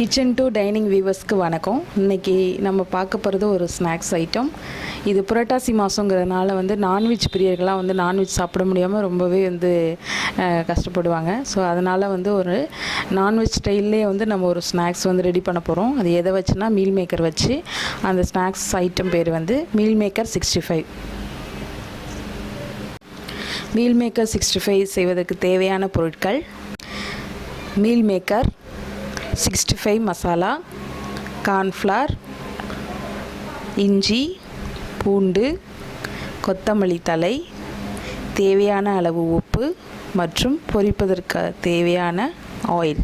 Kitchen to dining வியூவர்ஸ்க்கு வணக்கம். இன்றைக்கி நம்ம பார்க்க போகிறது ஒரு ஸ்நாக்ஸ் ஐட்டம். இது புரட்டாசி மாதங்கிறதுனால நான்வெஜ் பிரியர்கள்லாம் நான்வெஜ் சாப்பிட முடியாமல் ரொம்பவே கஷ்டப்படுவாங்க. ஸோ அதனால் ஒரு நான்வெஜ் ஸ்டைல்லே நம்ம ஒரு ஸ்நாக்ஸ் ரெடி பண்ண போகிறோம். அது எதை வச்சுன்னா மீல் மேக்கர் வச்சு. அந்த ஸ்நாக்ஸ் ஐட்டம் பேர் mealmaker 65. mealmaker 65 செய்வதற்கு தேவையான பொருட்கள்: mealmaker 65 மசாலா, கார்ன்ஃப்ளவர், இஞ்சி, பூண்டு, கொத்தமல்லி தழை, தேவையான அளவு உப்பு மற்றும் பொரிப்பதற்கு தேவையான oil.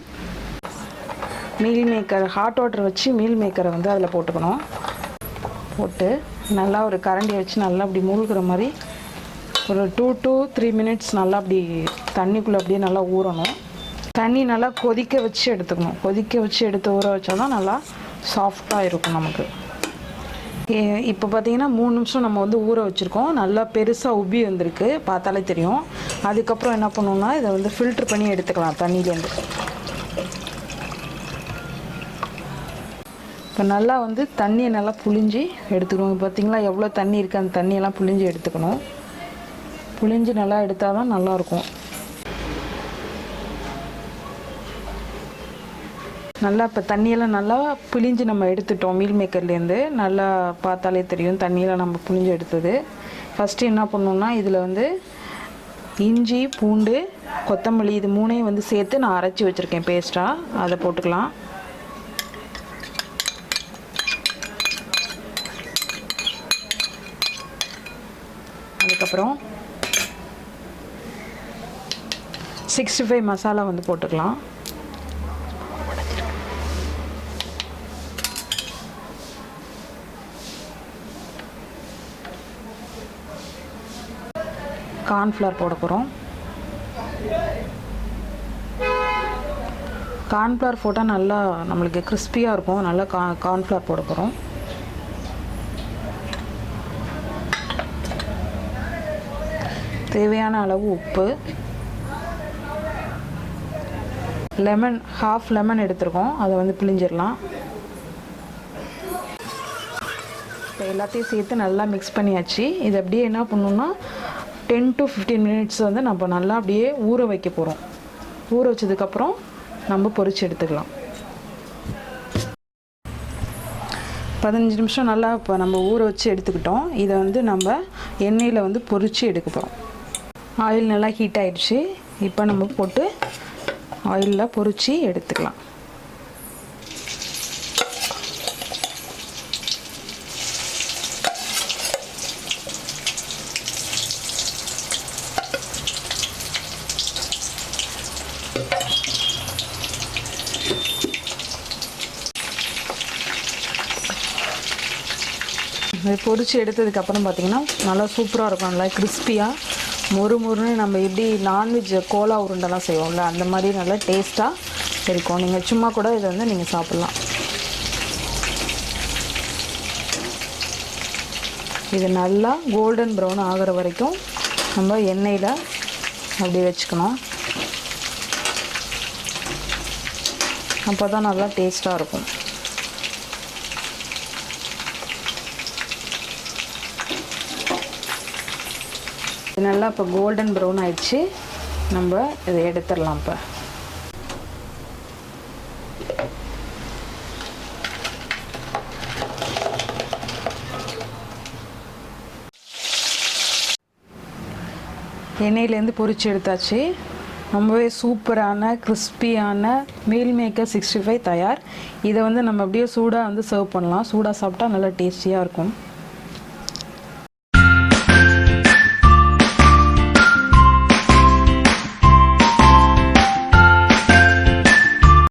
Meal maker hot water வச்சு மீல் மேக்கரை அதில் போட்டுக்கணும். போட்டு நல்லா ஒரு கரண்டியை வச்சு நல்லா அப்படி மூழ்கிற மாதிரி ஒரு 2 to 3 minutes நல்லா அப்படி தண்ணிக்குள்ளே அப்படியே நல்லா ஊறணும். தண்ணி நல்லா கொதிக்க வச்சு எடுத்துக்கணும். கொதிக்க வச்சு எடுத்து ஊற வச்சா தான் நல்லா சாஃப்டாக இருக்கும் நமக்கு. இப்போ பார்த்திங்கன்னா 3 நிமிஷம் நம்ம ஊற வச்சுருக்கோம். நல்லா பெருசாக உப்பி வந்திருக்கு, பார்த்தாலே தெரியும். அதுக்கப்புறம் என்ன பண்ணணும்னா இதை ஃபில்ட்ரு பண்ணி எடுத்துக்கலாம் தண்ணியிலேருந்து. இப்போ நல்லா தண்ணியை நல்லா புழிஞ்சு எடுத்துக்கணும். பார்த்திங்களா எவ்வளோ தண்ணி இருக்குது, அந்த தண்ணியெல்லாம் புழிஞ்சு எடுத்துக்கணும். புழிஞ்சு நல்லா எடுத்தால் தான் நல்லாயிருக்கும். நல்லா இப்போ தண்ணியெல்லாம் நல்லா புழிஞ்சு நம்ம எடுத்துட்டோம். மீல் மேக்கர்லேருந்து நல்லா பார்த்தாலே தெரியும் தண்ணியெல்லாம் நம்ம புழிஞ்சு எடுத்தது. ஃபஸ்ட்டு என்ன பண்ணணுன்னா இதில் இஞ்சி, பூண்டு, கொத்தமல்லி இது மூணையும் சேர்த்து நான் அரைச்சி வச்சுருக்கேன் பேஸ்ட்டாக. அதை போட்டுக்கலாம். அதுக்கப்புறம் 65 மசாலா போட்டுக்கலாம். கார்ன்ஃப்ளவர் போட போகிறோம். கார்ன்ஃப்ளவர் போட்டால் நல்லா நம்மளுக்கு கிறிஸ்பியாக இருக்கும். நல்லா கார்ன்ஃப்ளவர் போட போகிறோம். தேவையான அளவு உப்பு, லெமன், ஹாஃப் லெமன் எடுத்துருக்கோம். அதை பிழிஞ்சிடலாம். இப்போ எல்லாத்தையும் சேர்த்து நல்லா மிக்ஸ் பண்ணியாச்சு. இது அப்படியே என்ன பண்ணணுன்னா 10 to 15 minutes நம்ம நல்லா அப்படியே ஊற வைக்க போகிறோம். ஊற வச்சதுக்கப்புறம் நம்ம பொரிச்சு எடுத்துக்கலாம். 15 நிமிஷம் நல்லா இப்போ நம்ம ஊற வச்சு எடுத்துக்கிட்டோம். இதை நம்ம எண்ணெயில் பொரிச்சு எடுக்க போகிறோம். ஆயில் நல்லா ஹீட் ஆகிடுச்சு. இப்போ நம்ம போட்டு ஆயிலில் பொரிச்சு எடுத்துக்கலாம். இது பொரிச்சு எடுத்ததுக்கப்புறம் பார்த்திங்கன்னா நல்லா சூப்பராக இருக்கும். நல்லா கிறிஸ்பியாக மொறுன்னு நம்ம எப்படி நான்வெஜ் கோலா உருண்டெல்லாம் செய்வோம்ல அந்த மாதிரி நல்லா டேஸ்ட்டாக இருக்கும். நீங்கள் சும்மா கூட இதை நீங்கள் சாப்பிட்லாம். இது நல்லா கோல்டன் ப்ரௌன் ஆகிற வரைக்கும் நம்ம எண்ணெயில் அப்படி வச்சுக்கணும். அப்போ தான் நல்லா டேஸ்ட்டாக இருக்கும். நல்லா இப்போ கோல்டன் ப்ரௌன் ஆயிடுச்சு. நம்ம இதை எடுத்துடலாம். இப்போ எண்ணெயிலேருந்து பொரிச்சு எடுத்தாச்சு. ரொம்பவே சூப்பரான கிறிஸ்பியான மீல் மேக்கர் 65 தயார். இதை நம்ம அப்படியே சூடாக சர்வ் பண்ணலாம். சூடாக சாப்பிட்டா நல்லா டேஸ்டியாக இருக்கும்.